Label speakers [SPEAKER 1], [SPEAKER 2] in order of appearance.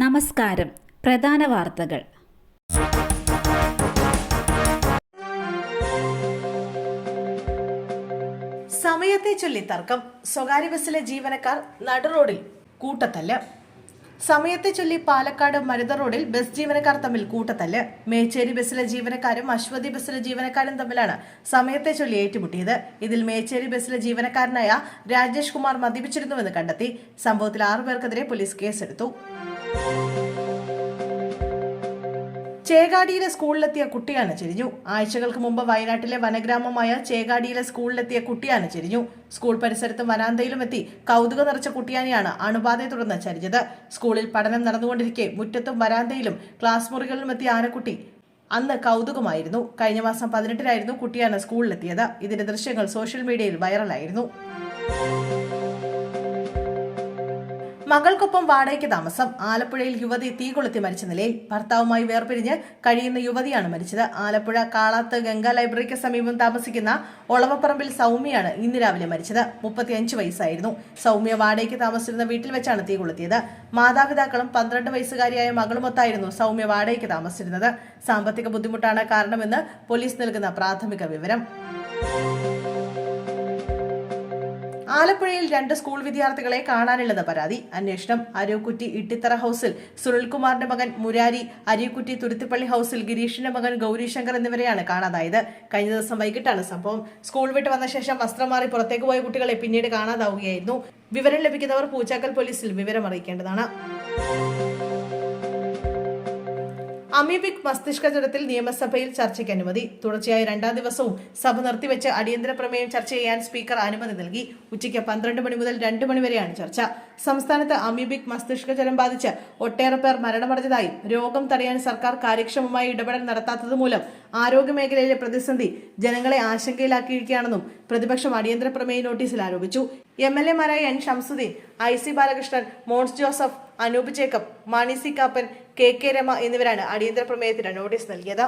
[SPEAKER 1] നമസ്കാരം. പ്രധാന വാർത്തകൾ.
[SPEAKER 2] സമയത്തെ ചൊല്ലി തർക്കം. സ്വകാര്യ ബസ്സിലെ ജീവനക്കാർ നടുറോഡിൽ കൂട്ടത്തല്ല്. സമയത്തെ ചൊല്ലി പാലക്കാട് മരുത റോഡിൽ ബസ് ജീവനക്കാർ തമ്മിൽ കൂട്ടത്തല്ല്. മേച്ചേരി ബസ്സിലെ ജീവനക്കാരും അശ്വതി ബസ്സിലെ ജീവനക്കാരും തമ്മിലാണ് സമയത്തെ ചൊല്ലി ഏറ്റുമുട്ടിയത്. ഇതിൽ മേച്ചേരി ബസ്സിലെ ജീവനക്കാരനായ രാജേഷ് കുമാർ മദ്യപിച്ചിരുന്നുവെന്ന് കണ്ടെത്തി. സംഭവത്തിൽ 6 പേർക്കെതിരെ പോലീസ് കേസെടുത്തു. ചേകാടിയിലെ സ്കൂളിലെത്തിയ കുട്ടിയാണ് ചെരിഞ്ഞു. ആഴ്ചകൾക്ക് മുമ്പ് വയനാട്ടിലെ വനഗ്രാമമായ ചേകാടിയിലെ സ്കൂളിലെത്തിയ കുട്ടിയാണ് ചെരിഞ്ഞു. സ്കൂൾ പരിസരത്തും വരാന്തയിലും എത്തി കൗതുകം നിറച്ച കുട്ടിയാനെയാണ് അണുബാധയെ തുടർന്ന് ചരിഞ്ഞത്. സ്കൂളിൽ പഠനം നടന്നുകൊണ്ടിരിക്കെ മുറ്റത്തും വരാന്തയിലും ക്ലാസ് മുറികളിലും എത്തിയ ആനക്കുട്ടി അന്ന് കൗതുകമായിരുന്നു. കഴിഞ്ഞ മാസം 18-നായിരുന്നു കുട്ടിയാണ് സ്കൂളിലെത്തിയത്. ഇതിന്റെ ദൃശ്യങ്ങൾ സോഷ്യൽ മീഡിയയിൽ വൈറലായിരുന്നു. മകൾക്കൊപ്പം വാടകയ്ക്ക് താമസം. ആലപ്പുഴയിൽ യുവതി തീ കൊളുത്തി മരിച്ച നിലയിൽ. ഭർത്താവുമായി വേർപിരിഞ്ഞ് കഴിയുന്ന യുവതിയാണ് മരിച്ചത്. ആലപ്പുഴ കാളാത്ത് ഗംഗാ ലൈബ്രറിക്ക് സമീപം താമസിക്കുന്ന ഒളവപ്പറമ്പിൽ സൗമ്യയാണ് ഇന്ന് രാവിലെ മരിച്ചത്. 35 വയസ്സായിരുന്നു. സൗമ്യ വാടകയ്ക്ക് താമസിച്ചിരുന്ന വീട്ടിൽ വെച്ചാണ് തീ കൊളുത്തിയത്. മാതാപിതാക്കളും 12 വയസ്സുകാരിയായ മകളുമൊത്തായിരുന്നു സൗമ്യ വാടകയ്ക്ക് താമസിച്ചിരുന്നത്. സാമ്പത്തിക ബുദ്ധിമുട്ടാണ് കാരണമെന്ന് പോലീസ് നൽകുന്ന പ്രാഥമിക വിവരം. ആലപ്പുഴയിൽ 2 സ്കൂൾ വിദ്യാർത്ഥികളെ കാണാനില്ലെന്ന് പരാതി. അന്വേഷണം. അരിക്കുറ്റി ഇട്ടിത്തറ ഹൌസിൽ സുനിൽകുമാറിന്റെ മകൻ മുരാരി, അരിക്കുറ്റി തുരുത്തിപ്പള്ളി ഹൌസിൽ ഗിരീഷിന്റെ മകൻ ഗൗരിശങ്കർ എന്നിവരെയാണ് കാണാതായത്. കഴിഞ്ഞ ദിവസം വൈകിട്ടാണ് സംഭവം. സ്കൂൾ വിട്ട് വന്ന ശേഷം വസ്ത്രം മാറി പുറത്തേക്ക് പോയ കുട്ടികളെ പിന്നീട് കാണാതാവുകയായിരുന്നു. വിവരം ലഭിക്കുന്നവർ പൂച്ചാക്കൽ പോലീസിൽ വിവരം അറിയിക്കേണ്ടതാണ്. അമീബിക് മസ്തിഷ്ക ജ്വരത്തിൽ നിയമസഭയിൽ ചർച്ചയ്ക്ക് അനുമതി. തുടർച്ചയായ 2-ാം ദിവസവും സഭ നിർത്തിവെച്ച് അടിയന്തര പ്രമേയം ചർച്ച ചെയ്യാൻ സ്പീക്കർ അനുമതി നൽകി. ഉച്ചയ്ക്ക് 12 മണി മുതൽ 2 മണി വരെയാണ് ചർച്ച. സംസ്ഥാനത്ത് അമീബിക് മസ്തിഷ്ക ജ്വരം ബാധിച്ച് ഒട്ടേറെ പേർ മരണമടഞ്ഞതായും രോഗം തടയാൻ സർക്കാർ കാര്യക്ഷമമായ ഇടപെടൽ നടത്താത്തതുമൂലം ആരോഗ്യമേഖലയിലെ പ്രതിസന്ധി ജനങ്ങളെ ആശങ്കയിലാക്കിയിരിക്കുകയാണെന്നും പ്രതിപക്ഷം അടിയന്തര പ്രമേയ നോട്ടീസിൽ ആരോപിച്ചു. MLA-മാരായ N. Shamsuddin, IC Balakrishnan, Mons Joseph, Anoop Jacob, Mani C Kappan, KK Rema എന്നിവരാണ് അടിയന്തര പ്രമേയത്തിന് നോട്ടീസ് നൽകിയത്.